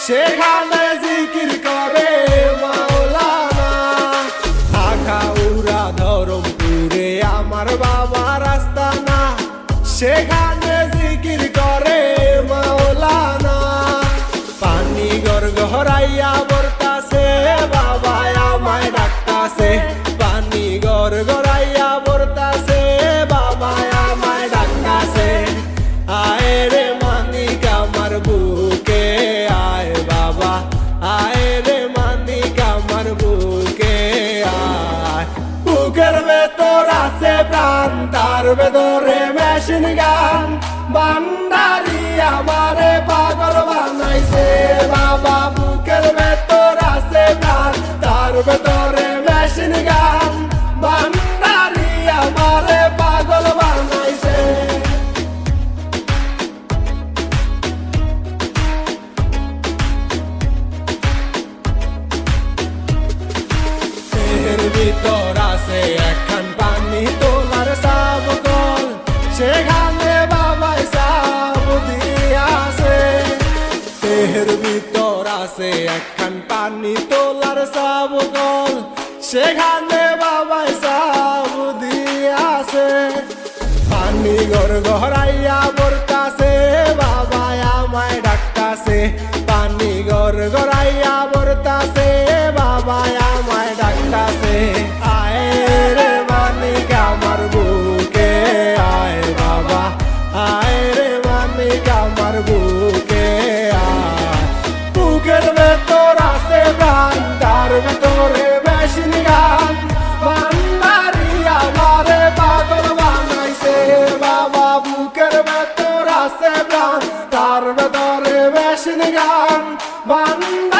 সেখানে জিকির করে মাওলানা। আখাউড়া ধরমপুরে আমার বাবার আস্তানা, সেখানে জিকির করে মাওলানা। পানি গড়গড়াইয়া বর্তাছে বাবা আমায় ডাকতাছে, পানি গড়গড়াইয়া বর্তাছে বাবা আমায় ডাকতাছে। আয় রে মানিক আমার বুকে আয় বাবা, আয় রে মানিক আমার বুকে আয়। বুকের ভেতর আছে প্রাণ, তার ভেতরে মেশিন গান, বান্দারি আমারে পাগল বানাইছে বাবা। বুকের ভেতর আছে প্রাণ, তার ভেতরে মেশিন গান, বান্দারি আমারে পাগল বানাইছে। এর ভিতর আছে একখান পানি তোলার সাবকল, সেখানে বাবাই সাব দিয়াছে। এর ভিতর আছে একখান পানি তোলার সাবকল, সেখানে বাবাই সাব দিয়াছে। পানি গড়গড়াইয়া বর্তাছে বাবা আমায় ডাকতাছে, পানি গড়গড়াইয়া বর্তাছে বাবা আমায় ডাকতাছে। আয় রে মানিক আমার বুকে আয় বাবা, আয় রে মানিক আমার বুকে আয়। বুকের ভেতর আছে প্রাণ, তার ভেতরে মেশিন গান, বান্দারি আমারে পাগল বানাইছে বাবা। বুকের ভেতর আছে প্রাণ, তার ভেতরে মেশিন গান, বান্দা